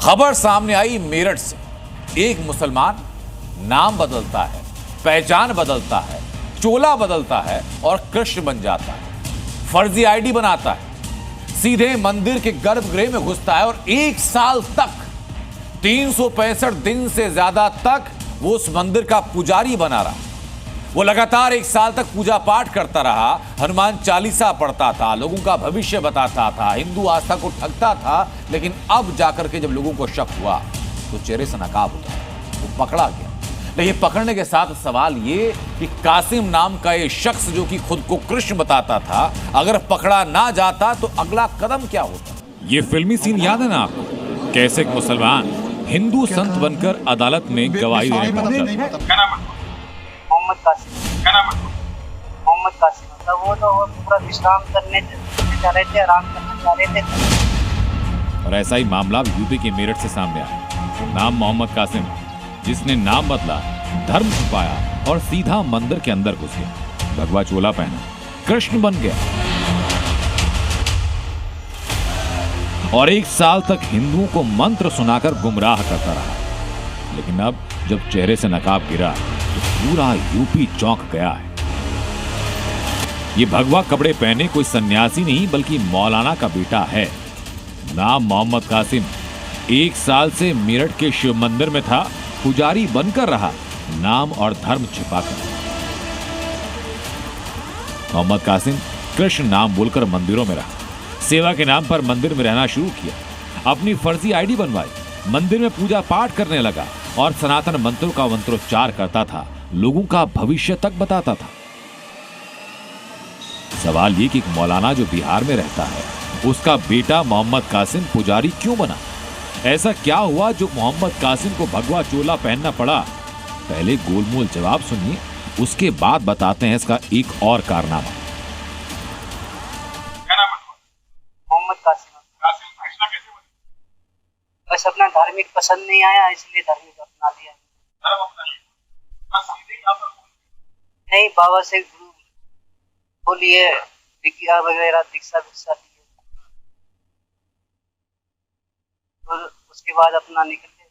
खबर सामने आई मेरठ से। एक मुसलमान नाम बदलता है, पहचान बदलता है, चोला बदलता है और कृष्ण बन जाता है। फर्जी आईडी बनाता है, सीधे मंदिर के गर्भगृह में घुसता है और 1 साल तक 365 दिन से ज्यादा तक वो उस मंदिर का पुजारी बना रहा। वो लगातार 1 साल तक पूजा पाठ करता रहा, हनुमान चालीसा पढ़ता था, लोगों का भविष्य बताता था, हिंदू आस्था को ठगता था। लेकिन अब जाकर के जब लोगों को शक हुआ तो चेहरे से नकाब उतारा, वो पकड़ा गया। लेकिन पकड़ने के साथ सवाल ये कि कासिम नाम का ये शख्स जो कि खुद को कृष्ण बताता था, अगर पकड़ा ना जाता तो अगला कदम क्या होता। ये फिल्मी सीन याद है ना आपको? कैसे एक मुसलमान हिंदू संत बनकर अदालत में गवाही देने पहुंचा। मोहम्मद कासिम मतलब वो तो पूरा विश्राम करने जा रहे थे, आराम करने जा रहे थे। और ऐसा ही मामला यूपी के मेरठ से सामने आया। नाम मोहम्मद कासिम, जिसने नाम बदला, धर्म छुपाया और सीधा मंदिर के अंदर घुस गया। भगवा चोला पहना, कृष्ण बन गया और 1 साल तक हिंदुओं को मंत्र सुनाकर गुमराह करता रहा। लेकिन अब जब चेहरे से नकाब गिरा तो पूरा यूपी चौंक गया है। ये भगवा कपड़े पहने कोई सन्यासी नहीं बल्कि मौलाना का बेटा है। नाम मोहम्मद कासिम, 1 साल से मेरठ के शिव मंदिर में था, पुजारी बनकर रहा, नाम और धर्म छिपाकर। मोहम्मद कासिम कृष्ण नाम बोलकर मंदिरों में रहा, सेवा के नाम पर मंदिर में रहना शुरू किया, अपनी फर्जी आईडी बनवाई, मंदिर में पूजा पाठ करने लगा और सनातन मंत्रों का मंत्रोच्चार करता था, लोगों का भविष्य तक बताता था। सवाल ये कि एक मौलाना जो बिहार में रहता है, उसका बेटा मोहम्मद कासिम पुजारी क्यों बना? ऐसा क्या हुआ जो मोहम्मद कासिम को भगवा चोला पहनना पड़ा? पहले गोलमोल जवाब सुनिए, उसके बाद बताते हैं इसका एक और कारनामा। मोहम्मद कासिम बस अपना धार्मिक पसंद नहीं आया, इसलिए धार्मिक अपना लिया। नहीं, बाबा से गुरु बोलिए, विज्ञा वगैरह दीक्षा लिए, और उसके बाद अपना निकल गए।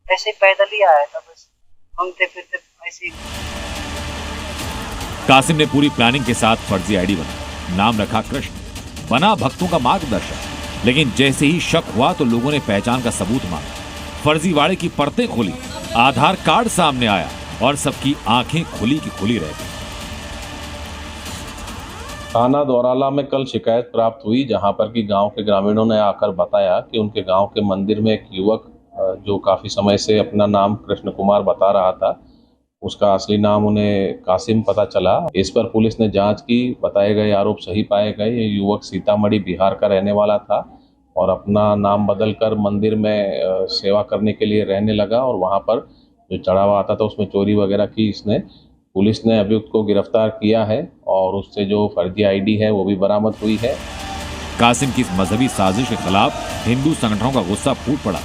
ऐसे पैदल ही आया था, बस घूमते फिरते ऐसे ही। कासिम ने पूरी प्लानिंग के साथ फर्जी आईडी बनाई, नाम रखा कृष्ण, बना भक्तों का मार्गदर्शक। लेकिन जैसे ही शक हुआ तो लोगों ने पहचान का सबूत मांगा, फर्जीवाड़े की परतें खोली, आधार कार्ड सामने आया और सबकी आंखें खुली की खुली रह गई। थाना दौराला में कल शिकायत प्राप्त हुई, जहां पर कि गांव के ग्रामीणों ने आकर बताया कि उनके गांव के मंदिर में एक युवक जो काफी समय से अपना नाम कृष्ण कुमार बता रहा था, उसका असली नाम उन्हें कासिम पता चला। इस पर पुलिस ने जांच की, बताए गए आरोप सही पाए गए। ये युवक सीतामढ़ी बिहार का रहने वाला था और अपना नाम बदलकर मंदिर में सेवा करने के लिए रहने लगा और वहां पर जो चढ़ावा आता था उसमें चोरी वगैरह की इसने। पुलिस ने अभियुक्त को गिरफ्तार किया है और उससे जो फर्जी आईडी है वो भी बरामद हुई है। कासिम की इस मजहबी साजिश के खिलाफ हिंदू संगठनों का गुस्सा फूट पड़ा।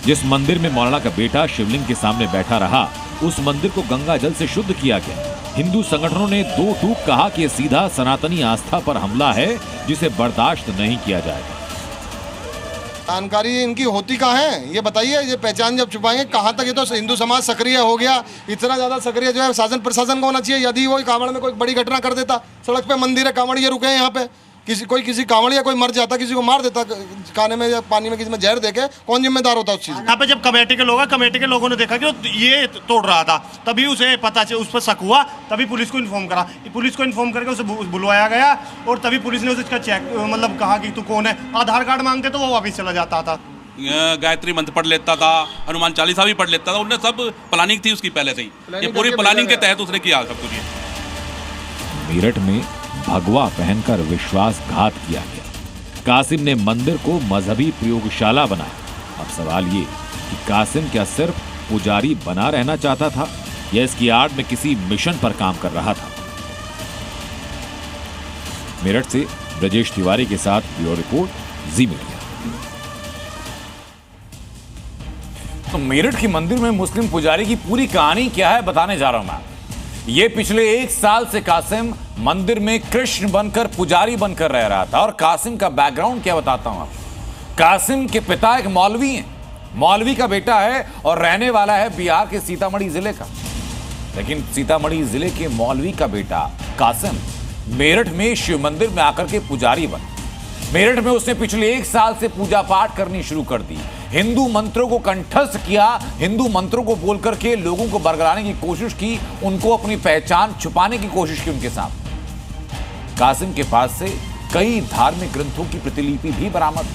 जिस मंदिर में मौलाना का बेटा शिवलिंग के सामने बैठा रहा, उस मंदिर को गंगा जल से शुद्ध किया गया। हिंदू संगठनों ने 2 टूक कहा कि यह सीधा सनातनी आस्था पर हमला है, जिसे बर्दाश्त नहीं किया जाएगा। जानकारी इनकी होती कहाँ है, ये बताइए। ये पहचान जब छुपाएंगे कहाँ तक? ये तो हिंदू समाज सक्रिय हो गया, इतना ज्यादा सक्रिय जो है शासन प्रशासन को होना चाहिए। यदि वो कांवड़ में कोई बड़ी घटना कर देता, सड़क पे मंदिर है, कांवड़ ये रुके हैं यहाँ पे, किसी कांवड़ या कोई मर जाता, किसी को मार देता खाने में या पानी में, किसी में जहर देके, कौन जिम्मेदार होता उस चीज? यहाँ पे जब कमेटी के लोगों ने देखा कि ये तोड़ रहा था, तभी उसे पता चला, उस पर शक हुआ, तभी पुलिस को इन्फॉर्म करा। पुलिस को इन्फॉर्म करके उसे बुलवाया गया और तभी पुलिस ने उसका चेक मतलब कहा कि तू कौन है। आधार कार्ड मांगते तो वो वापिस चला जाता था। गायत्री मंत्र पढ़ लेता था, हनुमान चालीसा भी पढ़ लेता था। उन्हें सब प्लानिंग थी उसकी पहले से ही, ये पूरी प्लानिंग के तहत उसने किया सब कुछ। मेरठ में भगवा पहनकर विश्वासघात किया गया। कासिम ने मंदिर को मजहबी प्रयोगशाला बनाया। अब सवाल ये कि कासिम क्या सिर्फ पुजारी बना रहना चाहता था या इसकी आड़ में किसी मिशन पर काम कर रहा था? मेरठ से ब्रजेश तिवारी के साथ ब्यूरो रिपोर्ट, जी मीडिया। तो मेरठ के मंदिर में मुस्लिम पुजारी की पूरी कहानी क्या है बताने जा रहा हूं मैं। ये पिछले 1 साल से कासिम मंदिर में कृष्ण बनकर पुजारी बनकर रह रहा था। और कासिम का बैकग्राउंड क्या बताता हूं आपको। कासिम के पिता एक मौलवी हैं, मौलवी का बेटा है और रहने वाला है बिहार के सीतामढ़ी जिले का। लेकिन सीतामढ़ी जिले के मौलवी का बेटा कासिम मेरठ में शिव मंदिर में आकर के पुजारी बना। मेरठ में उसने पिछले 1 साल से पूजा पाठ करनी शुरू कर दी, हिंदू मंत्रों को कंठस्थ किया, हिंदू मंत्रों को बोल करके लोगों को बरगलाने की कोशिश की, उनको अपनी पहचान छुपाने की कोशिश की उनके सामने। कासिम के पास से कई धार्मिक ग्रंथों की प्रतिलिपि भी बरामद।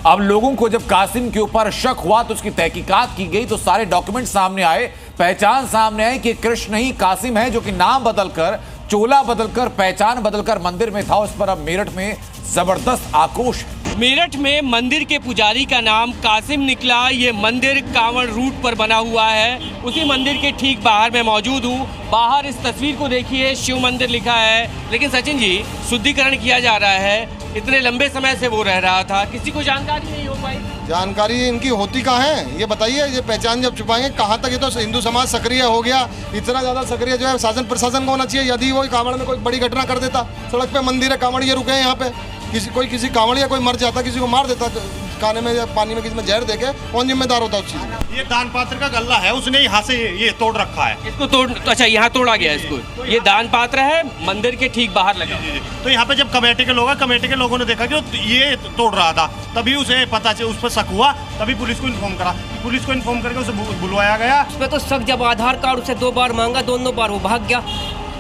अब लोगों को जब कासिम के ऊपर शक हुआ तो उसकी तहकीकात की गई तो सारे डॉक्यूमेंट सामने आए, पहचान सामने आई कि कृष्ण ही कासिम है, जो कि नाम बदलकर, चोला बदलकर, पहचान बदलकर मंदिर में था। उस पर अब मेरठ में जबरदस्त आक्रोश है। मेरठ में मंदिर के पुजारी का नाम कासिम निकला। ये मंदिर कांवड़ रूट पर बना हुआ है। उसी मंदिर के ठीक बाहर मैं मौजूद हूँ। बाहर इस तस्वीर को देखिए, शिव मंदिर लिखा है, लेकिन सचिन जी शुद्धिकरण किया जा रहा है। इतने लंबे समय से वो रह रहा था, किसी को जानकारी नहीं हो पाई। जानकारी इनकी होती कहाँ है ये बताइए। ये पहचान जब छुपाएंगे कहाँ तक, ये तो हिंदू समाज सक्रिय हो गया। इतना ज़्यादा सक्रिय जो है शासन प्रशासन को होना चाहिए। यदि वो कांवड़ में कोई बड़ी घटना कर देता, सड़क पे मंदिर है, कांवड़िए रुके हैं यहाँ पे, किसी कांवड़िया कोई मर जाता, किसी को मार देता खाने में या पानी में, किसी में जहर देके, कौन जिम्मेदार होता उस चीज़ में। ये दान पात्र का गल्ला है, उसने यहाँ से ये तोड़ रखा है। इसको तोड़, अच्छा यहाँ तोड़ा गया इसको। ये दान पात्र है, मंदिर के ठीक बाहर लगा। तो यहाँ पे जब कमेटी के लोगों ने देखा कि ये तोड़ रहा था, तभी उसे पता चला, उस पर शक हुआ, तभी पुलिस को इन्फॉर्म करा। पुलिस को इन्फॉर्म करके उसे बुलवाया गया। उस पर तो शक, जब आधार कार्ड उसे 2 बार मांगा, दोनों बार वो भाग गया,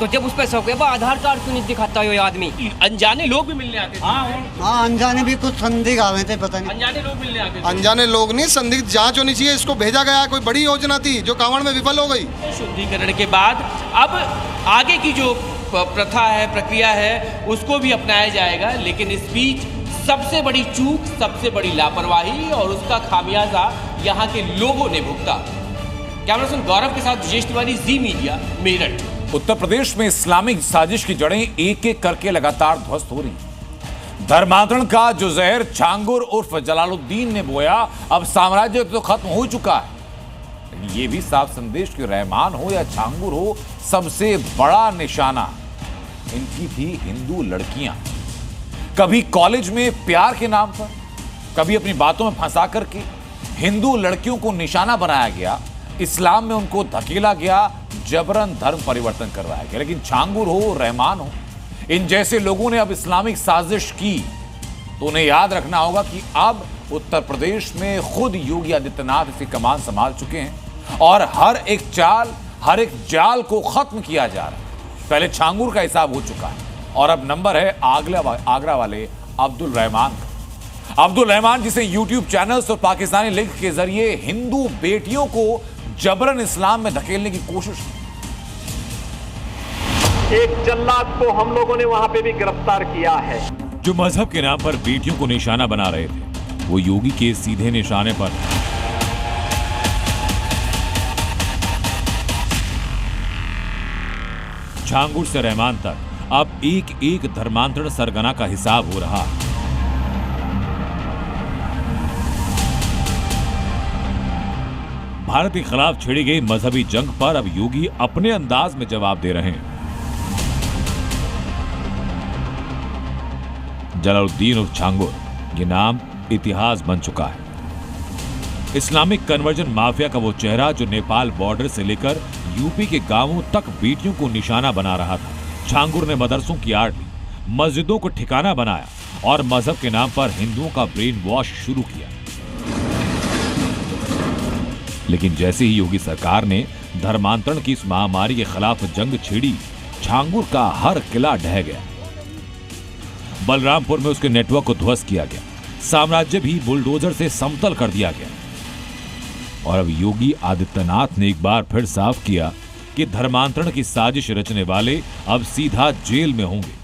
तो जब उस पर शक हुआ, आधार कार्ड क्यों नहीं दिखाता ये आदमी। अनजाने लोग भी मिलने आते थे। हाँ, अनजाने भी कुछ संदिग्ध आए थे, पता नहीं। अनजाने लोग मिलने आते थे। अनजाने लोग नहीं, संदिग्ध जांच होनी चाहिए। इसको भेजा गया, कोई बड़ी योजना थी जो कांवड़ में विफल हो गई। शुद्धिकरण के बाद अब आगे की जो प्रथा है, प्रक्रिया है, उसको भी अपनाया जाएगा। लेकिन इस बीच सबसे बड़ी चूक, सबसे बड़ी लापरवाही और उसका खामियाजा यहाँ के लोगों ने भुगता। कैमरा पर्सन गौरव के साथ विजेश तिवारी, जी मीडिया, मेरठ। उत्तर प्रदेश में इस्लामिक साजिश की जड़ें एक एक करके लगातार ध्वस्त हो रही। धर्मांतरण का जो जहर छांगुर उर्फ जलालुद्दीन ने बोया, अब साम्राज्य तो खत्म हो चुका है। ये भी साफ संदेश कि रहमान हो या छांगुर हो, सबसे बड़ा निशाना इनकी थी हिंदू लड़कियां। कभी कॉलेज में प्यार के नाम पर, कभी अपनी बातों में फंसा करके हिंदू लड़कियों को निशाना बनाया गया, इस्लाम में उनको धकेला गया, जबरन धर्म परिवर्तन करवाया गया। लेकिन छांगुर हो, रहमान हो, इन जैसे लोगों ने अब इस्लामिक साजिश की तो उन्हें याद रखना होगा कि अब उत्तर प्रदेश में खुद योगी आदित्यनाथ इसकी कमान संभाल चुके हैं और हर एक चाल, हर एक जाल को खत्म किया जा रहा है। पहले छांगुर का हिसाब हो चुका है और अब नंबर है आगरा वाले अब्दुल रहमान का। अब्दुल रहमान जिसे यूट्यूब चैनल्स और पाकिस्तानी लिंक के जरिए हिंदू बेटियों को जबरन इस्लाम में धकेलने की कोशिश की। एक जल्लाद को हम लोगों ने वहां पे भी गिरफ्तार किया है। जो मजहब के नाम पर बेटियों को निशाना बना रहे थे, वो योगी के सीधे निशाने पर। छांगुर से रहमान तक अब एक एक धर्मांतरण सरगना का हिसाब हो रहा है। भारत के खिलाफ छेड़ी गई मजहबी जंग पर अब योगी अपने अंदाज में जवाब दे रहे हैं। जलालुद्दीन और छांगुर, ये नाम इतिहास बन चुका है। इस्लामिक कन्वर्जन माफिया का वो चेहरा जो नेपाल बॉर्डर से लेकर यूपी के गांवों तक बेटियों को निशाना बना रहा था। छांगुर ने मदरसों की आड़ ली, मस्जिदों को ठिकाना बनाया और मजहब के नाम पर हिंदुओं का ब्रेन वॉश शुरू किया। लेकिन जैसे ही योगी सरकार ने धर्मांतरण की इस महामारी के खिलाफ जंग छेड़ी, छांगुर का हर किला ढह गया। बलरामपुर में उसके नेटवर्क को ध्वस्त किया गया, साम्राज्य भी बुलडोजर से समतल कर दिया गया। और अब योगी आदित्यनाथ ने एक बार फिर साफ किया कि धर्मांतरण की साजिश रचने वाले अब सीधा जेल में होंगे।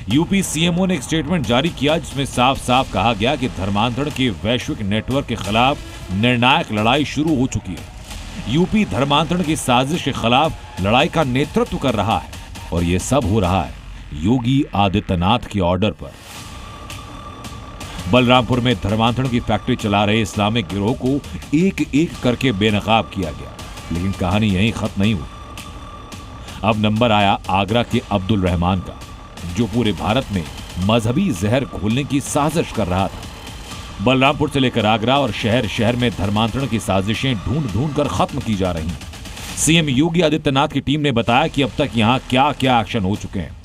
यूपी सीएमओ ने एक स्टेटमेंट जारी किया जिसमें साफ साफ कहा गया कि धर्मांतरण के वैश्विक नेटवर्क के खिलाफ निर्णायक लड़ाई शुरू हो चुकी है। यूपी धर्मांतरण की साजिश के खिलाफ लड़ाई का नेतृत्व कर रहा है और यह सब हो रहा है योगी आदित्यनाथ के ऑर्डर पर। बलरामपुर में धर्मांतरण की फैक्ट्री चला रहे इस्लामिक गिरोह को एक एक करके बेनकाब किया गया, लेकिन कहानी यहीं खत्म नहीं हुई। अब नंबर आया आगरा के अब्दुल रहमान का, जो पूरे भारत में मजहबी जहर घोलने की साजिश कर रहा था। बलरामपुर से लेकर आगरा और शहर शहर में धर्मांतरण की साजिशें ढूंढ ढूंढ कर खत्म की जा रही हैं। सीएम योगी आदित्यनाथ की टीम ने बताया कि अब तक यहां क्या क्या एक्शन हो चुके हैं।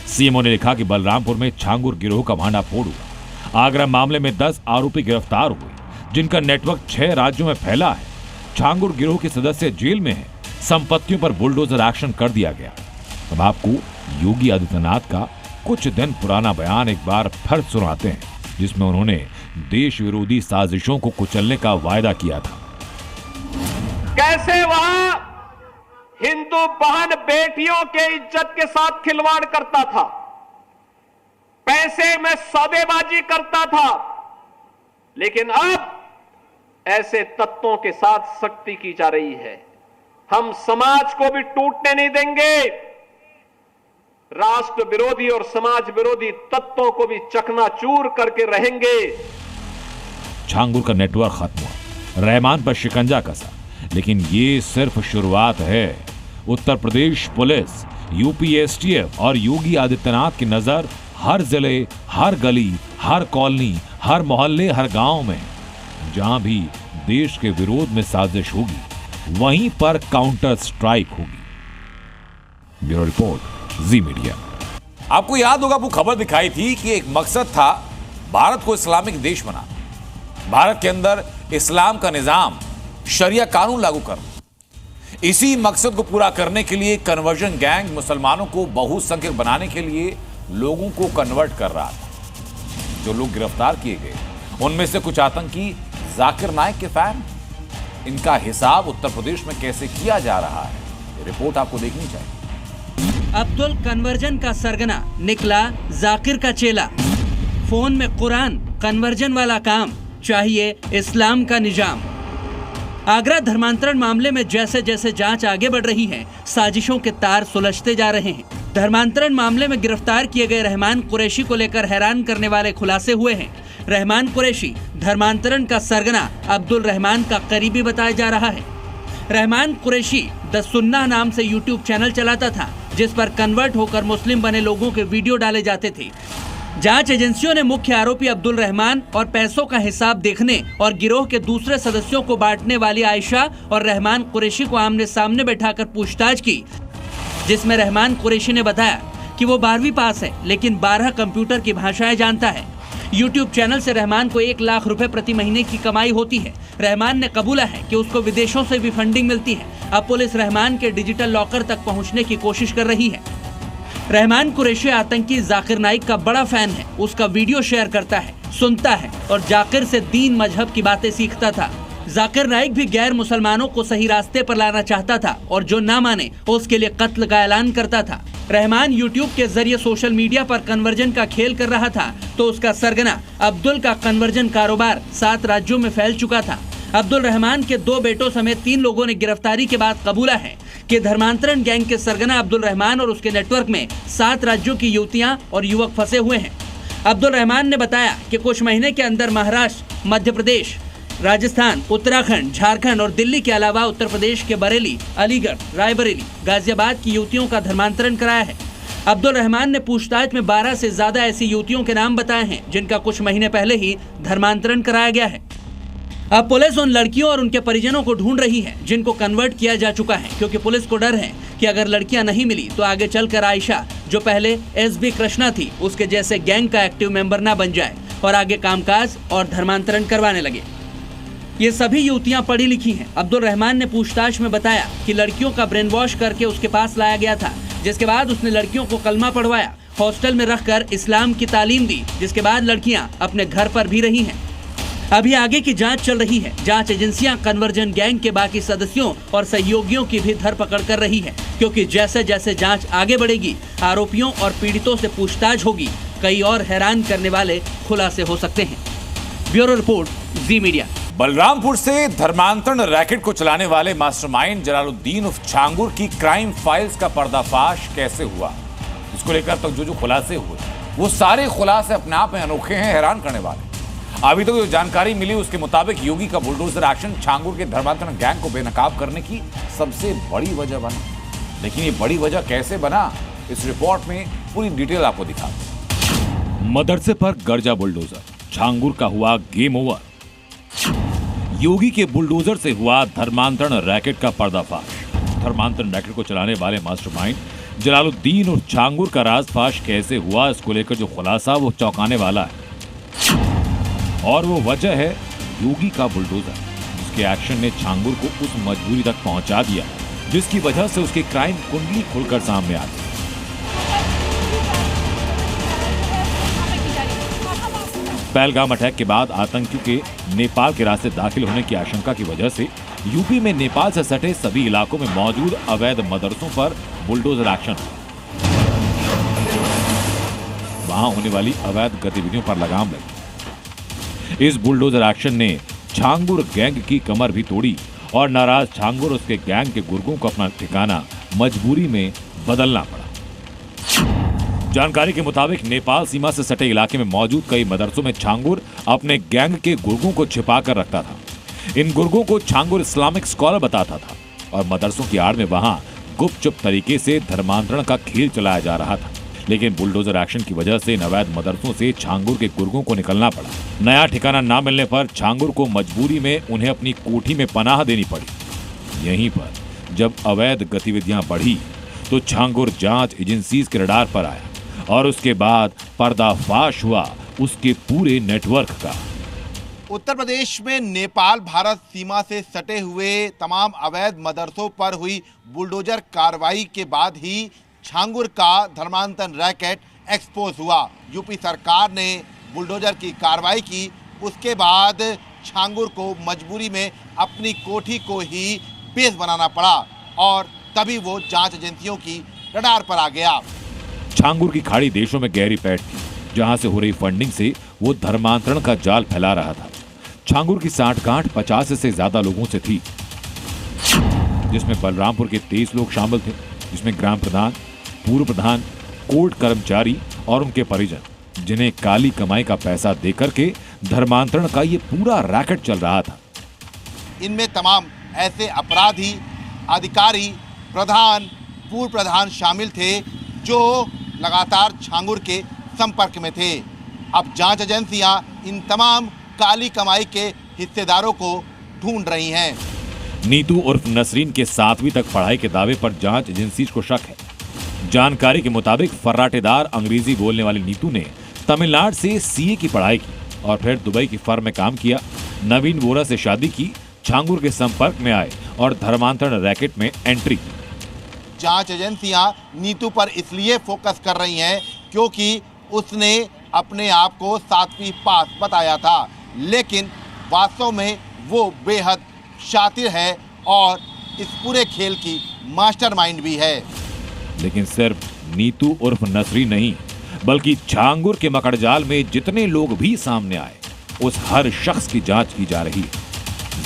सीएमओ ने लिखा कि बलरामपुर में छांगुर गिरोह का भांडाफोड़ हुआ। आगरा मामले में 10 आरोपी गिरफ्तार हुए, जिनका नेटवर्क 6 राज्यों में फैला है। छांगुर गिरोह के सदस्य जेल में हैं। संपत्तियों पर बुलडोजर एक्शन कर दिया गया। अब आपको योगी आदित्यनाथ का कुछ दिन पुराना बयान एक बार फिर सुनाते हैं, जिसमें उन्होंने देश विरोधी साजिशों को कुचलने का वायदा किया था। कैसे वहां हिंदू बहन बेटियों के इज्जत के साथ खिलवाड़ करता था, पैसे में सौदेबाजी करता था, लेकिन अब ऐसे तत्वों के साथ सख्ती की जा रही है। हम समाज को भी टूटने नहीं देंगे, राष्ट्र विरोधी और समाज विरोधी तत्वों को भी चकनाचूर करके रहेंगे। छांगुर का नेटवर्क खत्म हुआ, रहमान पर शिकंजा कसा, लेकिन ये सिर्फ शुरुआत है। Uttar Pradesh police, UP STF और योगी आदित्यनाथ की नजर हर जिले, हर गली, हर कॉलोनी, हर मोहल्ले, हर गांव में जहां भी देश के विरोध में साजिश होगी, वहीं पर काउंटर स्ट्राइक होगी। ब्यूरो रिपोर्ट, जी मीडिया। आपको याद होगा वो खबर दिखाई थी कि एक मकसद था भारत को इस्लामिक देश बनाना, भारत के अंदर इस्लाम का निजाम, शरिया कानून लागू करना। इसी मकसद को पूरा करने के लिए कन्वर्जन गैंग मुसलमानों को बहुसंख्यक बनाने के लिए लोगों को कन्वर्ट कर रहा था। जो लोग गिरफ्तार किए गए उनमें से कुछ आतंकी जाकिर नाइक के फैन। इनका हिसाब उत्तर प्रदेश में कैसे किया जा रहा है, ये रिपोर्ट आपको देखनी चाहिए। अब्दुल कन्वर्जन का सरगना, निकला जाकिर का चेला। फोन में कुरान, कन्वर्जन वाला काम, चाहिए इस्लाम का निजाम। आगरा धर्मांतरण मामले में जैसे जैसे जांच आगे बढ़ रही है, साजिशों के तार सुलझते जा रहे हैं। धर्मांतरण मामले में गिरफ्तार किए गए रहमान कुरैशी को लेकर हैरान करने वाले खुलासे हुए हैं। रहमान कुरैशी धर्मांतरण का सरगना अब्दुल रहमान का करीबी बताया जा रहा है। रहमान कुरैशी द सुन्ना नाम से यूट्यूब चैनल चलाता था, जिस पर कन्वर्ट होकर मुस्लिम बने लोगों के वीडियो डाले जाते थे। जांच एजेंसियों ने मुख्य आरोपी अब्दुल रहमान और पैसों का हिसाब देखने और गिरोह के दूसरे सदस्यों को बांटने वाली आयशा और रहमान कुरैशी को आमने सामने बैठाकर पूछताछ की, जिसमें रहमान कुरैशी ने बताया कि वो 12वीं पास है, लेकिन 12 कंप्यूटर की भाषाएं जानता है। यूट्यूब चैनल से रहमान को 1 लाख रुपए प्रति महीने की कमाई होती है। रहमान ने कबूला है कि उसको विदेशों से भी फंडिंग मिलती है। अब पुलिस रहमान के डिजिटल लॉकर तक पहुंचने की कोशिश कर रही है। रहमान कुरैशी आतंकी जाकिर नाइक का बड़ा फैन है। उसका वीडियो शेयर करता है, सुनता है और जाकिर से दीन मजहब की बातें सीखता था। जाकिर नाइक भी गैर मुसलमानों को सही रास्ते पर लाना चाहता था और जो ना माने उसके लिए कत्ल का ऐलान करता था। रहमान यूट्यूब के जरिए सोशल मीडिया पर कन्वर्जन का खेल कर रहा था, तो उसका सरगना अब्दुल का कन्वर्जन कारोबार 7 राज्यों में फैल चुका था। अब्दुल रहमान के 2 बेटों समेत 3 लोगों ने गिरफ्तारी के बाद कबूला है कि धर्मांतरण गैंग के सरगना अब्दुल रहमान और उसके नेटवर्क में 7 राज्यों की युवतियां और युवक फंसे हुए हैं। अब्दुल रहमान ने बताया कि कुछ महीने के अंदर महाराष्ट्र, मध्य प्रदेश, राजस्थान, उत्तराखंड, झारखंड और दिल्ली के अलावा उत्तर प्रदेश के बरेली, अलीगढ़, रायबरेली, गाजियाबाद की युवतियों का धर्मांतरण कराया है। अब्दुल रहमान ने पूछताछ में 12 से ज्यादा ऐसी युवतियों के नाम बताए हैं, जिनका कुछ महीने पहले ही धर्मांतरण कराया गया है। अब पुलिस उन लड़कियों और उनके परिजनों को ढूंढ रही है जिनको कन्वर्ट किया जा चुका है, क्योंकि पुलिस को डर है कि अगर लड़कियां नहीं मिली तो आगे चलकर आयशा, जो पहले एसबी कृष्णा थी, उसके जैसे गैंग का एक्टिव मेंबर ना बन जाए और आगे कामकाज और धर्मांतरण करवाने लगे। ये सभी युवतियां पढ़ी लिखी हैं। अब्दुल रहमान ने पूछताछ में बताया कि लड़कियों का ब्रेन वॉश करके उसके पास लाया गया था, जिसके बाद उसने लड़कियों को कलमा पढ़वाया, हॉस्टल में रखकर इस्लाम की तालीम दी, जिसके बाद लड़कियां अपने घर पर भी रही हैं। अभी आगे की जांच चल रही है। जांच एजेंसियां कन्वर्जन गैंग के बाकी सदस्यों और सहयोगियों की भी धरपकड़ कर रही है, क्योंकि जैसे जैसे जांच आगे बढ़ेगी, आरोपियों और पीड़ितों से पूछताछ होगी, कई और हैरान करने वाले खुलासे हो सकते हैं। ब्यूरो रिपोर्ट, जी मीडिया। बलरामपुर से धर्मांतरण रैकेट को चलाने वाले मास्टरमाइंड जलालुद्दीन उर्फ छांगुर की क्राइम फाइल्स का पर्दाफाश कैसे हुआ, इसको लेकर तक जो खुलासे हुए, वो सारे खुलासे अपने आप में अनोखे हैं, हैरान करने वाले। अभी तक जो जानकारी मिली उसके मुताबिक योगी का बुलडोजर एक्शन छांगुर के धर्मांतरण गैंग को बेनकाब करने की सबसे बड़ी वजह बना। लेकिन ये बड़ी वजह कैसे बना, इस रिपोर्ट में पूरी डिटेल आपको दिखा। मदरसे पर गर्जा बुलडोजर, छांगुर का हुआ गेम ओवर। योगी के बुलडोजर से हुआ धर्मांतरण रैकेट का पर्दाफाश। धर्मांतरण रैकेट को चलाने वाले मास्टरमाइंड जलालुद्दीन और छांगुर का राजफाश कैसे हुआ, इसको लेकर जो खुलासा वो चौंकाने वाला है। और वो वजह है योगी का बुलडोजर, जिसके एक्शन ने छांगुर को उस मजबूरी तक पहुंचा दिया जिसकी वजह से उसकी क्राइम कुंडली खुलकर सामने आ गई। पहलगाम अटैक के बाद आतंकियों के नेपाल के रास्ते दाखिल होने की आशंका की वजह से यूपी में नेपाल से सटे सभी इलाकों में मौजूद अवैध मदरसों पर बुलडोजर एक्शन, वहां होने वाली अवैध गतिविधियों पर लगाम लगी। इस बुलडोजर एक्शन ने छांगुर गैंग की कमर भी तोड़ी और नाराज छांगुर और उसके गैंग के गुर्गों को अपना ठिकाना मजबूरी में बदलना पड़ा। जानकारी के मुताबिक नेपाल सीमा से सटे इलाके में मौजूद कई मदरसों में छांगुर अपने गैंग के गुर्गों को छिपा कर रखता था। इन गुर्गों को छांगुर इस्लामिक स्कॉलर बताता था और मदरसों की आड़ में वहां गुपचुप तरीके से धर्मांतरण का खेल चलाया जा रहा था। लेकिन बुलडोजर एक्शन की वजह से इन अवैध मदरसों से छांगुर के गुर्गों को निकलना पड़ा। नया ठिकाना ना मिलने पर छांगुर को मजबूरी में उन्हें अपनी कोठी में पनाह देनी पड़ी। यहीं पर जब अवैध गतिविधियां बढ़ी तो छांगुर जांच एजेंसीज के रडार पर आया और उसके बाद पर्दाफाश हुआ उसके पूरे नेटवर्क का। उत्तर प्रदेश में नेपाल भारत सीमा से सटे हुए तमाम अवैध मदरसों पर हुई बुलडोजर कार्रवाई के बाद ही छांगुर का धर्मांतरण रैकेट एक्सपोज हुआ। यूपी सरकार ने बुलडोजर की कार्रवाई की, उसके बाद छांगुर को मजबूरी में अपनी कोठी को ही बेस बनाना पड़ा और तभी वो जांच एजेंसियों की रडार पर आ गया। छांगुर की खाड़ी देशों में गहरी पैठ थी, जहां से हो रही फंडिंग से वो धर्मांतरण का जाल फैला रहा था। छांगुर की साठगांठ 50 से ज्यादा लोगों से थी, जिसमें बलरामपुर के 23 लोग शामिल थे, जिसमें ग्राम प्रधान, पूर्व प्रधान, कोर्ट कर्मचारी और उनके परिजन, जिन्हें काली कमाई का पैसा देकर के धर्मांतरण का ये पूरा रैकेट चल रहा था। इनमें तमाम ऐसे अपराधी, अधिकारी, प्रधान, पूर्व प्रधान शामिल थे जो लगातार छांगुर के संपर्क में थे। अब जांच एजेंसियां इन तमाम काली कमाई के हिस्सेदारों को ढूंढ रही हैं। नीतू उर्फ नसरीन के 7वीं तक पढ़ाई के दावे पर जांच एजेंसी को शक है। जानकारी के मुताबिक फर्राटेदार अंग्रेजी बोलने वाली नीतू ने तमिलनाडु से सीए की पढ़ाई की और फिर दुबई की फर्म में काम किया। नवीन वोरा से शादी की, छांगुर के संपर्क में आए और धर्मांतरण रैकेट में एंट्री की। जांच एजेंसियां नीतू पर इसलिए फोकस कर रही हैं क्योंकि उसने अपने आप को 7वीं पास बताया था, लेकिन वास्तव में वो बेहद शातिर है और इस पूरे खेल की मास्टरमाइंड भी है। लेकिन सिर्फ नीतू उर्फ नसरी नहीं, बल्कि छांगुर के मकड़जाल में जितने लोग भी सामने आए, उस हर शख्स की जांच की जा रही है।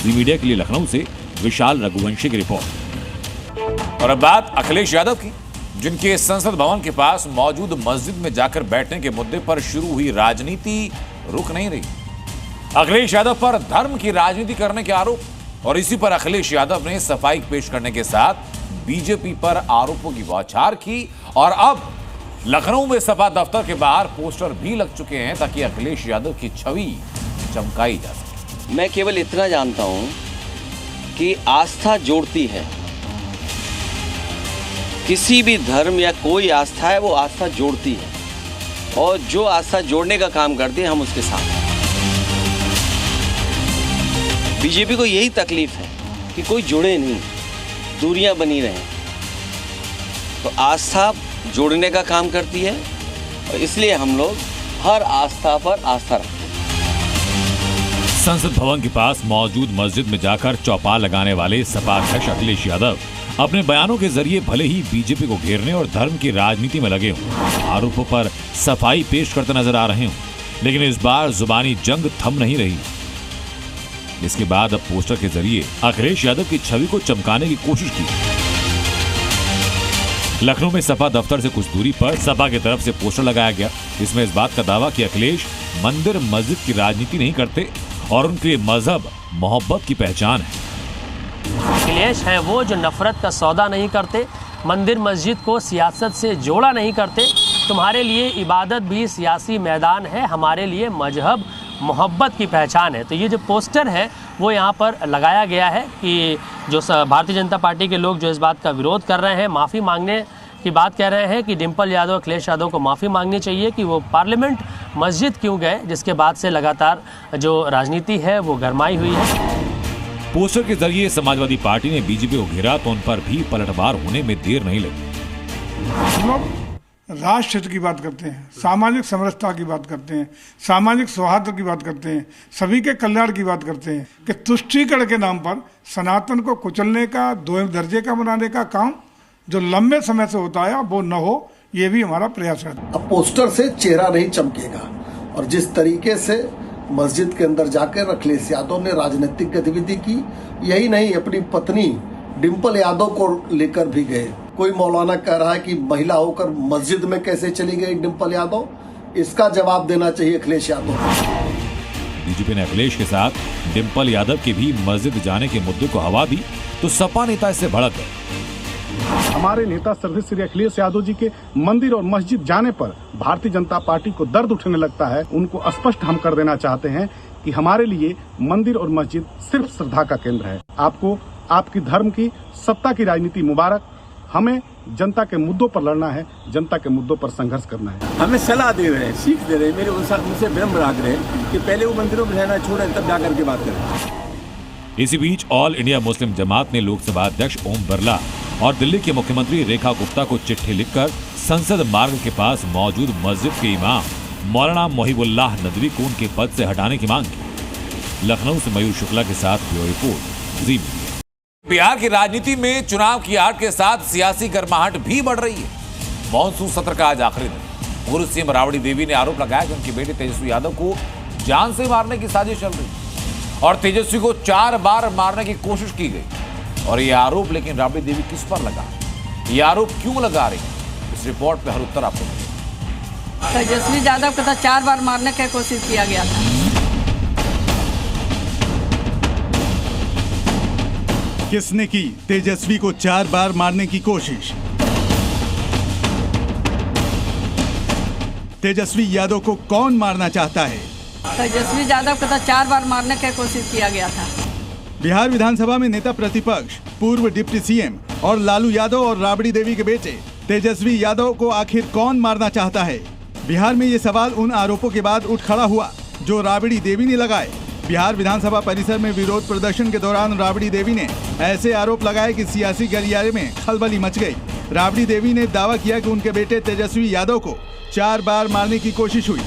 जी मीडिया के लिए लखनऊ से विशाल रघुवंशी की रिपोर्ट। और अब बात अखिलेश यादव की, जिनके संसद भवन के पास मौजूद मस्जिद में जाकर बैठने के मुद्दे पर शुरू हुई राजनीति रुक नहीं रही। अखिलेश यादव पर धर्म की राजनीति करने के आरोप और इसी पर अखिलेश यादव ने सफाई पेश करने के साथ बीजेपी पर आरोपों की बौछार की और अब लखनऊ में सपा दफ्तर के बाहर पोस्टर भी लग चुके हैं ताकि अखिलेश यादव की छवि चमकाई जा सके। मैं केवल इतना जानता हूं कि आस्था जोड़ती है, किसी भी धर्म या कोई आस्था है वो आस्था जोड़ती है और जो आस्था जोड़ने का काम करती है हम उसके साथ हैं। बीजेपी को यही तकलीफ है कि कोई जुड़े नहीं, दूरियां बनी रहें, तो आस्था जोड़ने का काम करती है और इसलिए हम लोग हर आस्था पर आस्था रखते हैं। संसद भवन के पास मौजूद मस्जिद में जाकर चौपाल लगाने वाले सपा अध्यक्ष अखिलेश यादव अपने बयानों के जरिए भले ही बीजेपी को घेरने और धर्म की राजनीति में लगे हों, आरोपों पर सफाई पेश करते नजर आ रहे हों, लेकिन इस बार जुबानी जंग थम नहीं रही। इसके बाद अब पोस्टर के जरिए अखिलेश यादव की छवि को चमकाने की कोशिश की। लखनऊ में सपा दफ्तर से कुछ दूरी पर सपा की तरफ से पोस्टर लगाया गया। इसमें इस बात का दावा कि अखिलेश मंदिर मस्जिद की राजनीति नहीं करते और उनके मजहब मोहब्बत की पहचान है। अखिलेश हैं वो जो नफरत का सौदा नहीं करते, मंदिर मस्जिद को सियासत से जोड़ा नहीं करते। तुम्हारे लिए इबादत भी सियासी मैदान है, हमारे लिए मजहब मोहब्बत की पहचान है। तो ये जो पोस्टर है वो यहाँ पर लगाया गया है कि जो भारतीय जनता पार्टी के लोग जो इस बात का विरोध कर रहे हैं, माफ़ी मांगने की बात कह रहे हैं कि डिम्पल यादव, अखिलेश यादव को माफ़ी मांगनी चाहिए कि वो पार्लियामेंट मस्जिद क्यों गए, जिसके बाद से लगातार जो राजनीति है वो गरमाई हुई है। पोस्टर के जरिए समाजवादी पार्टी ने बीजेपी को घेरा तो उन पर भी पलटवार होने में देर नहीं लगी। लोग राष्ट्र हित की बात करते हैं, सामाजिक समरसता की बात करते हैं, सामाजिक सौहार्द की बात करते हैं, सभी के कल्याण की बात करते हैं कि तुष्टीकरण के नाम पर सनातन को कुचलने का, दो दर्जे का बनाने का काम जो लंबे समय से होता है वो न हो, ये भी हमारा प्रयास है। अब पोस्टर से चेहरा नहीं चमकेगा और जिस तरीके से मस्जिद के अंदर जाकर अखिलेश यादव ने राजनीतिक गतिविधि की, यही नहीं अपनी पत्नी डिम्पल यादव को लेकर भी गए। कोई मौलाना कह रहा है कि महिला होकर मस्जिद में कैसे चली गई डिम्पल यादव, इसका जवाब देना चाहिए अखिलेश यादव। बीजेपी ने अखिलेश के साथ डिम्पल यादव के भी मस्जिद जाने के मुद्दे को हवा दी तो सपा नेता इससे भड़क गए। हमारे नेता श्रद्धेय श्री अखिलेश यादव जी के मंदिर और मस्जिद जाने पर भारतीय जनता पार्टी को दर्द उठने लगता है। उनको स्पष्ट हम कर देना चाहते हैं कि हमारे लिए मंदिर और मस्जिद सिर्फ श्रद्धा का केंद्र है। आपको आपकी धर्म की, सत्ता की राजनीति मुबारक। हमें जनता के मुद्दों पर लड़ना है, जनता के मुद्दों पर संघर्ष करना है। हमें सलाह दे रहे हैं, सीख दे रहे हैं, मेरे मुझसे विनम्र आग्रह है कि पहले वो मंदिरों में रहना छोड़ें, तब जाकर के बात करें। इसी बीच ऑल इंडिया मुस्लिम जमात ने लोकसभा अध्यक्ष ओम बिरला और दिल्ली के मुख्यमंत्री रेखा गुप्ता को चिट्ठी लिखकर संसद मार्ग के पास मौजूद मस्जिद के इमाम मौलाना मोहिबुल्लाह नदवी को उनके पद से हटाने की मांग की। लखनऊ से मयूर शुक्ला के साथ ब्यूरो रिपोर्ट, जी मीडिया। बिहार की राजनीति में चुनाव की आड़ के साथ सियासी गर्माहट भी बढ़ रही है। मॉनसून सत्र का आज आखिरी दिन। पूर्व सीएम राबड़ी देवी ने आरोप लगाया कि उनके बेटे तेजस्वी यादव को जान से मारने की साजिश चल रही और तेजस्वी को 4 बार मारने की कोशिश की गई। और ये आरोप लेकिन राबड़ी देवी किस पर लगा, ये आरोप क्यों लगा रही है, इस रिपोर्ट में हर उत्तर आपको। तेजस्वी यादव को तो 4 बार मारने की कोशिश किया गया था। किसने की तेजस्वी को 4 बार मारने की कोशिश? तेजस्वी यादव को कौन मारना चाहता है? तेजस्वी यादव को तो 4 बार मारने की कोशिश किया गया था। बिहार विधानसभा में नेता प्रतिपक्ष, पूर्व डिप्टी सीएम और लालू यादव और राबड़ी देवी के बेटे तेजस्वी यादव को आखिर कौन मारना चाहता है? बिहार में ये सवाल उन आरोपों के बाद उठ खड़ा हुआ जो राबड़ी देवी ने लगाए। बिहार विधानसभा परिसर में विरोध प्रदर्शन के दौरान राबड़ी देवी ने ऐसे आरोप लगाए कि सियासी गलियारे में खलबली मच गई। राबड़ी देवी ने दावा किया कि उनके बेटे तेजस्वी यादव को 4 बार मारने की कोशिश हुई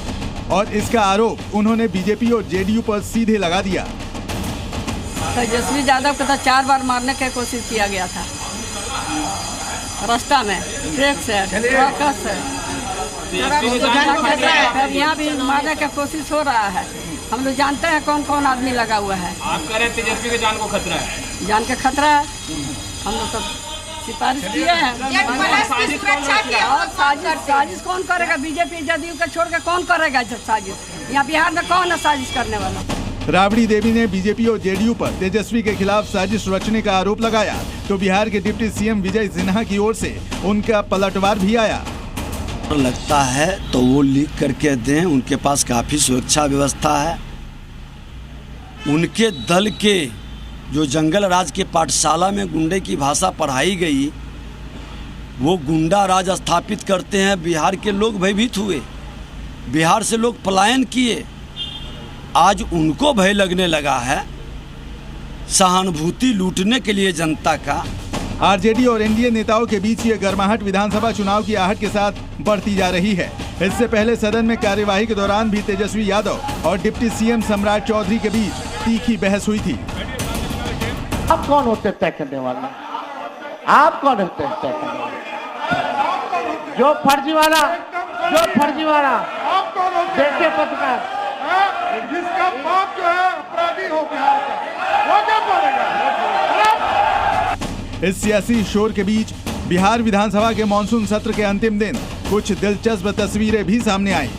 और इसका आरोप उन्होंने बीजेपी और जेडीयू पर सीधे लगा दिया। तेजस्वी यादव को तो 4 बार मारने की कोशिश किया गया था, रास्ता में ट्रक से, ट्रक से। यहाँ भी मारने की कोशिश हो रहा है। हम लोग जानते हैं कौन कौन आदमी लगा हुआ है। आप कह रहे हैं तेजस्वी के जान को खतरा है? जान के खतरा है। हम लोग सब सिफारिश किए हैं। साजिश कौन करेगा? बीजेपी जदयू का छोड़ के कौन करेगा साजिश? यहाँ बिहार में कौन है साजिश करने वाला? राबड़ी देवी ने बीजेपी और जेडीयू पर तेजस्वी के खिलाफ साजिश रचने का आरोप लगाया तो बिहार के डिप्टी सीएम विजय सिन्हा की ओर से उनका पलटवार भी आया। लगता है तो वो लीक करके दें, उनके पास काफी सुरक्षा व्यवस्था है। उनके दल के जो जंगल राज के पाठशाला में गुंडे की भाषा पढ़ाई गई, वो गुंडा राज स्थापित करते हैं। बिहार के लोग भयभीत हुए, बिहार से लोग पलायन किए। आज उनको भय लगने लगा है सहानुभूति लूटने के लिए जनता का। आरजेडी और एनडीए नेताओं के बीच ये गर्माहट विधानसभा चुनाव की आहट के साथ बढ़ती जा रही है। इससे पहले सदन में कार्यवाही के दौरान भी तेजस्वी यादव और डिप्टी सीएम सम्राट चौधरी के बीच तीखी बहस हुई थी। आप कौन होते तय करने वाले? आप कौन होते हैं तय करने वाले? जो फर्जी वाला देखे पत्रकार जिसका बाप जो है अपराधी हो बिहार का, वो क्या करेगा? इस सियासी शोर के बीच बिहार विधानसभा के मॉनसून सत्र के अंतिम दिन कुछ दिलचस्प तस्वीरें भी सामने आई।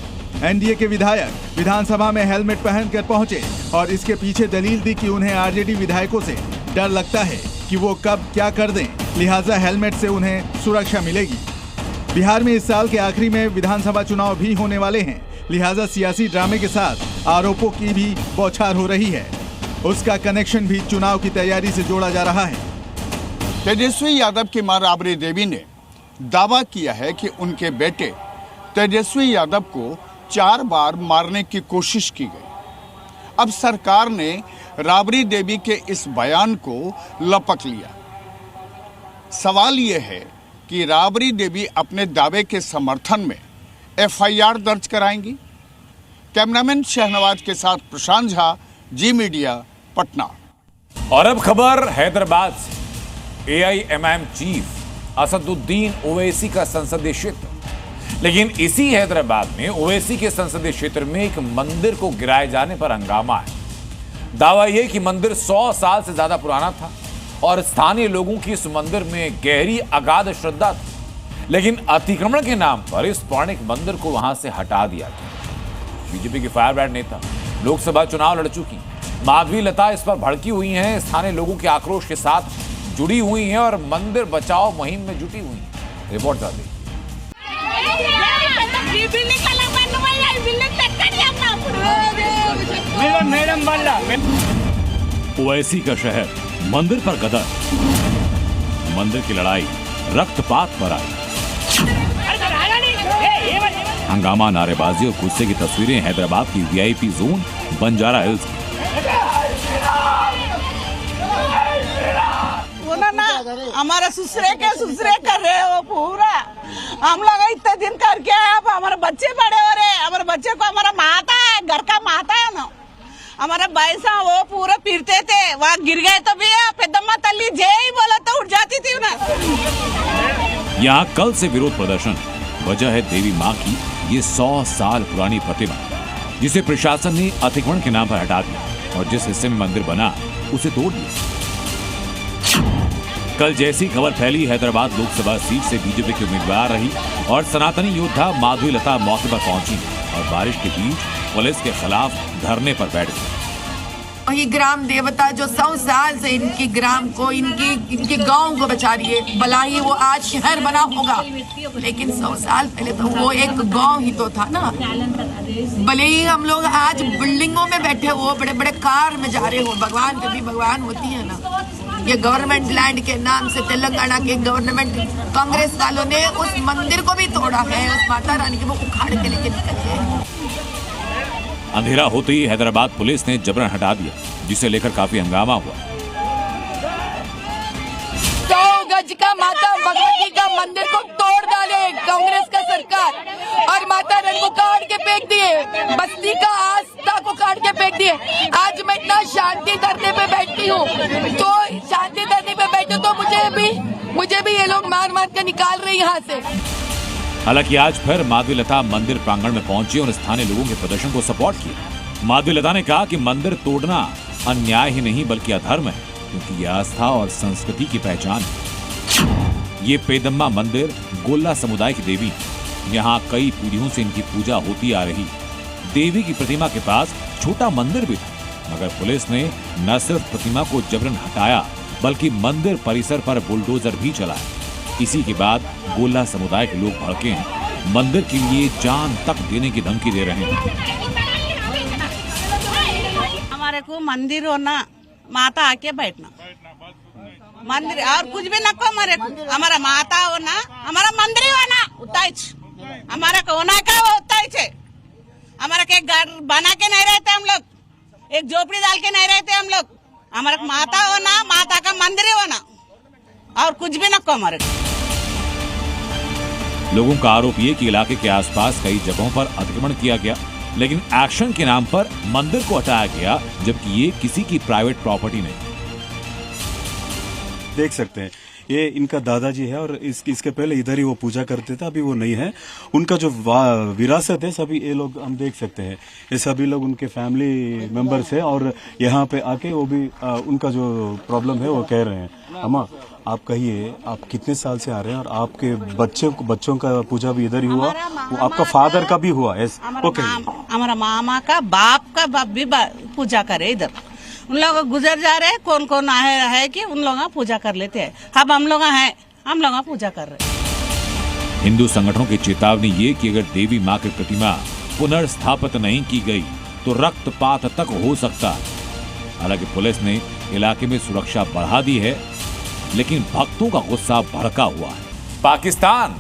एनडीए के विधायक विधानसभा में हेलमेट पहनकर पहुंचे और इसके पीछे दलील दी कि उन्हें आरजेडी विधायकों से डर लगता है कि वो कब क्या कर दें, लिहाजा हेलमेट से उन्हें सुरक्षा मिलेगी। बिहार में इस साल के आखिरी में विधानसभा चुनाव भी होने वाले हैं, लिहाजा सियासी ड्रामे के साथ आरोपों की भी बौछार हो रही है। उसका कनेक्शन भी चुनाव की तैयारी से जोड़ा जा रहा है। तेजस्वी यादव की मां राबड़ी देवी ने दावा किया है कि उनके बेटे तेजस्वी यादव को 4 बार मारने की कोशिश की गई। अब सरकार ने राबड़ी देवी के इस बयान को लपक लिया। सवाल यह है कि राबड़ी देवी अपने दावे के समर्थन में एफआईआर दर्ज कराएंगी। कैमरामैन शहनवाज के साथ प्रशांत झा, जी मीडिया, पटना। और अब खबर हैदराबाद से। AIMIM चीफ असदुद्दीन ओवैसी का संसदीय क्षेत्र, लेकिन इसी हैदराबाद में ओवैसी के संसदीय क्षेत्र में एक मंदिर को गिराए जाने पर हंगामा है। दावा यह कि मंदिर 100 साल से ज्यादा पुराना था और स्थानीय लोगों की इस मंदिर में गहरी अगाध श्रद्धा थी, लेकिन अतिक्रमण के नाम पर इस पौराणिक मंदिर को वहां से हटा दिया गया। बीजेपी की फायरब्रांड नेता लोकसभा चुनाव लड़ चुकी माधवी लता इस पर भड़की हुई हैं, स्थानीय लोगों के आक्रोश के साथ जुड़ी हुई हैं और मंदिर बचाओ मुहिम में जुटी हुई हैं। रिपोर्ट कर दी। ओवैसी का शहर, मंदिर पर गदर, मंदिर की लड़ाई रक्तपात पर आई। हंगामा, नारेबाजी और गुस्से की तस्वीरें हैदराबाद की VIP जोन बंजारा हिल्स की। हमारा सुसरे कर रहे हो पूरा। हम लोग इतने दिन करके अब हमारे बच्चे बड़े हो रहे, हमारे बच्चे को हमारा माता है, घर का माता है ना, हमारा बैसा वो पूरा फिरते थे, वहाँ गिर गए तो भी पेदम्मा तल्ली जय ही बोला तो उठ जाती थी ना। यहाँ कल से विरोध प्रदर्शन। वजह है देवी माँ की ये 100 साल पुरानी प्रतिमा, जिसे प्रशासन ने अतिक्रमण के नाम पर हटा दिया और जिस हिस्से में मंदिर बना उसे तोड़ दिया। कल जैसी खबर फैली, हैदराबाद लोकसभा सीट से बीजेपी की उम्मीदवार रही और सनातनी योद्धा माधवी लता मौके पर पहुंची और बारिश के बीच पुलिस के खिलाफ धरने पर बैठ गई। वही ग्राम देवता जो 100 साल से इनकी ग्राम को, इनके गांव को बचा रही है। भला ही वो आज शहर बना होगा, लेकिन 100 साल पहले तो वो एक गांव ही तो था ना। भले ही हम लोग आज बिल्डिंगों में बैठे हो, बड़े बड़े कार में जा रहे हो, भगवान कभी भगवान होती है ना। ये गवर्नमेंट लैंड के नाम से तेलंगाना के गवर्नमेंट कांग्रेस वालों ने उस मंदिर को भी तोड़ा है, उस माता रानी के वो उखाड़ के लेके निकल गए। अंधेरा होते ही हैदराबाद पुलिस ने जबरन हटा दिया, जिसे लेकर काफी हंगामा हुआ। 100 गज का माता भगवती का मंदिर को तोड़ डाले कांग्रेस का सरकार और माता रानी को काट के फेंक दिए, बस्ती का आस्था को काट के फेंक दिए। आज मैं इतना शांति धरने पे बैठती हूँ, तो शांति धरने पे बैठे तो मुझे भी ये लोग मार मार के निकाल रहे यहाँ से। हालांकि आज फिर माधवी लता मंदिर प्रांगण में पहुंची और स्थानीय लोगों के प्रदर्शन को सपोर्ट किया। माधवी लता ने कहा कि मंदिर तोड़ना अन्याय ही नहीं बल्कि अधर्म है, क्योंकि ये आस्था और संस्कृति की पहचान है। ये पेदम्मा मंदिर गोल्ला समुदाय की देवी, यहाँ कई पीढ़ियों से इनकी पूजा होती आ रही। देवी की प्रतिमा के पास छोटा मंदिर भी था, मगर पुलिस ने न सिर्फ प्रतिमा को जबरन हटाया बल्कि मंदिर परिसर पर बुलडोजर भी चलाया। इसी के बाद गोल्ला समुदाय के लोग भड़के हैं, मंदिर के लिए जान तक देने की धमकी दे रहे हैं। हमारे को मंदिर होना, माता आके बैठना, मंदिर और कुछ भी नको हमारे को, हमारा माता होना, हमारा मंदिर होना, उतना हमारा होना का होता है। हमारा के घर बना के नहीं रहते हम लोग, एक झोपड़ी डाल के नहीं रहते हम लोग। हमारा माता होना, माता का मंदिर होना और कुछ भी नको हमारे को। लोगों का आरोप ये कि इलाके के आसपास कई जगहों पर अतिक्रमण किया गया, लेकिन एक्शन के नाम पर मंदिर को हटाया गया, जबकि ये किसी की प्राइवेट प्रॉपर्टी नहीं। देख सकते हैं ये इनका दादाजी है और इसके पहले इधर ही वो पूजा करते थे, अभी वो नहीं है। उनका जो विरासत है सभी ये लोग हम देख सकते हैं, ये सभी लोग उनके फैमिली मेंबर्स है और यहाँ पे आके वो भी उनका जो प्रॉब्लम है वो कह रहे हैं। अम्मा आप कहिए, आप कितने साल से आ रहे हैं और आपके बच्चों का पूजा भी इधर ही हुआ, आपका फादर का भी हुआ? ओके, हमारा मामा का बाप भी पूजा करे इधर, उन लोग गुजर जा रहे हैं, कौन कौन है कि उन लोग पूजा कर लेते हैं। अब हम लोग हैं, हम लोग पूजा कर रहे हैं। हिंदू संगठनों की चेतावनी ये कि अगर देवी मां की प्रतिमा पुनर्स्थापित नहीं की गई तो रक्तपात तक हो सकता है। हालांकि पुलिस ने इलाके में सुरक्षा बढ़ा दी है, लेकिन भक्तों का गुस्सा भड़का हुआ है। पाकिस्तान,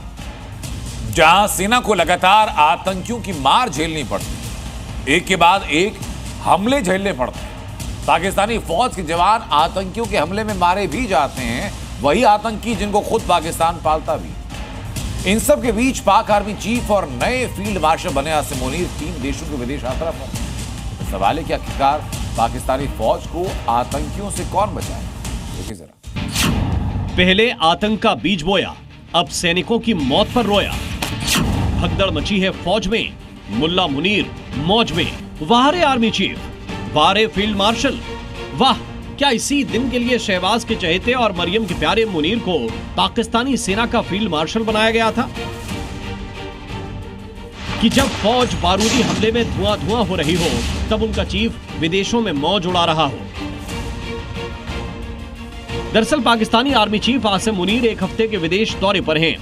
जहां सेना को लगातार आतंकियों की मार झेलनी पड़ती, एक के बाद एक हमले झेलने पड़ते हैं। पाकिस्तानी फौज के जवान आतंकियों के हमले में मारे भी जाते हैं, वही आतंकी जिनको खुद पाकिस्तान पालता भी। इन सब के बीच पाक आर्मी चीफ और नए फील्ड मार्शल बने आसिम मुनीर 3 देशों के विदेश यात्रा पर। सवाल है कि आखिरकार पाकिस्तानी फौज को आतंकियों से कौन बचाए? देखिए जरा। पहले आतंक का बीज बोया, अब सैनिकों की मौत पर रोया। भगदड़ मची है फौज में, मुल्ला मुनीर मौज में। वाह रे आर्मी चीफ, वाह रे फील्ड मार्शल, वाह! क्या इसी दिन के लिए शहबाज के चहेते और मरियम के प्यारे मुनीर को पाकिस्तानी सेना का फील्ड मार्शल बनाया गया था कि जब फौज बारूदी हमले में धुआं धुआं हो रही हो तब उनका चीफ विदेशों में मौज उड़ा रहा हो। दरअसल पाकिस्तानी आर्मी चीफ आसिम मुनीर एक हफ्ते के विदेश दौरे पर हैं।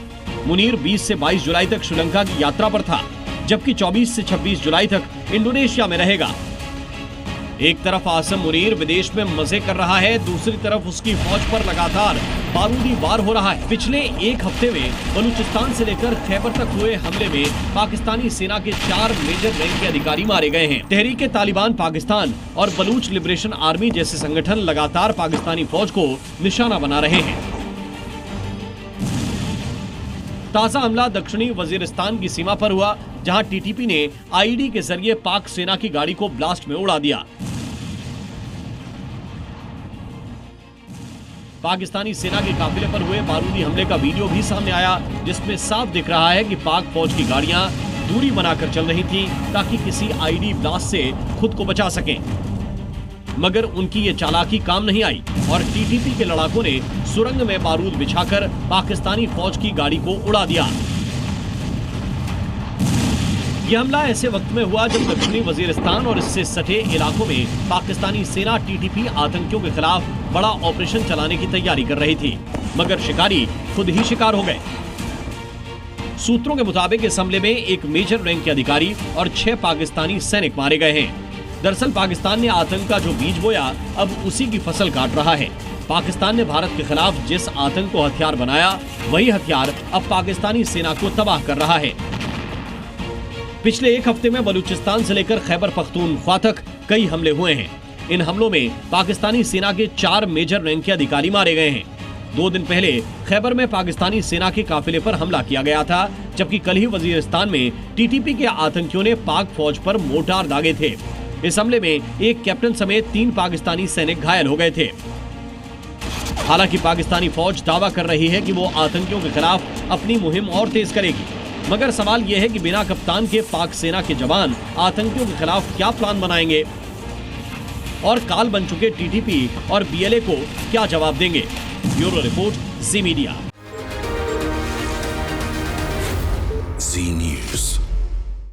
मुनीर 20 से 22 जुलाई तक श्रीलंका की यात्रा पर था, जबकि 24 से 26 जुलाई तक इंडोनेशिया में रहेगा। एक तरफ आसिम मुनीर विदेश में मजे कर रहा है, दूसरी तरफ उसकी फौज पर लगातार बारूदी वार हो रहा है। पिछले एक हफ्ते में बलूचिस्तान से लेकर खैबर तक हुए हमले में पाकिस्तानी सेना के 4 मेजर रैंक के अधिकारी मारे गए हैं। तहरीक तालिबान पाकिस्तान और बलूच लिबरेशन आर्मी जैसे संगठन लगातार पाकिस्तानी फौज को निशाना बना रहे हैं। ताजा हमला दक्षिणी वजीरिस्तान की सीमा पर हुआ, जहां टीटीपी ने आईडी के जरिए पाक सेना की गाड़ी को ब्लास्ट में उड़ा दिया। पाकिस्तानी सेना के काफिले पर हुए बारूदी हमले का वीडियो भी सामने आया, जिसमें साफ दिख रहा है कि पाक फौज की गाड़ियां दूरी बनाकर चल रही थी ताकि किसी आईडी ब्लास्ट से खुद को बचा सकें। मगर उनकी ये चालाकी काम नहीं आई और टीटीपी के लड़ाकों ने सुरंग में बारूद बिछाकर पाकिस्तानी फौज की गाड़ी को उड़ा दिया। यह हमला ऐसे वक्त में हुआ जब दक्षिणी वजीरिस्तान और इससे सटे इलाकों में पाकिस्तानी सेना टीटीपी आतंकियों के खिलाफ बड़ा ऑपरेशन चलाने की तैयारी कर रही थी, मगर शिकारी खुद ही शिकार हो गए। सूत्रों के मुताबिक इस हमले में एक मेजर रैंक के अधिकारी और 6 पाकिस्तानी सैनिक मारे गए हैं। दरअसल पाकिस्तान ने आतंक का जो बीज बोया, अब उसी की फसल काट रहा है। पाकिस्तान ने भारत के खिलाफ जिस आतंक को हथियार बनाया, वही हथियार अब पाकिस्तानी सेना को तबाह कर रहा है। पिछले एक हफ्ते में बलूचिस्तान से लेकर खैबर पख्तूनख्वा तक कई हमले हुए हैं। इन हमलों में पाकिस्तानी सेना के 4 मेजर रैंक के अधिकारी मारे गए हैं। 2 दिन पहले खैबर में पाकिस्तानी सेना के काफिले पर हमला किया गया था, जबकि कल ही वजीरिस्तान में टीटीपी के आतंकियों ने पाक फौज पर मोर्टार दागे थे। इस हमले में एक कैप्टन समेत 3 पाकिस्तानी सैनिक घायल हो गए थे। हालांकि पाकिस्तानी फौज दावा कर रही है कि वो आतंकियों के खिलाफ अपनी मुहिम और तेज करेगी, मगर सवाल यह है कि बिना कप्तान के पाक सेना के जवान आतंकियों के खिलाफ क्या प्लान बनाएंगे और काल बन चुके टीटीपी और बीएलए को क्या जवाब देंगे। ब्यूरो रिपोर्ट, जी मीडिया।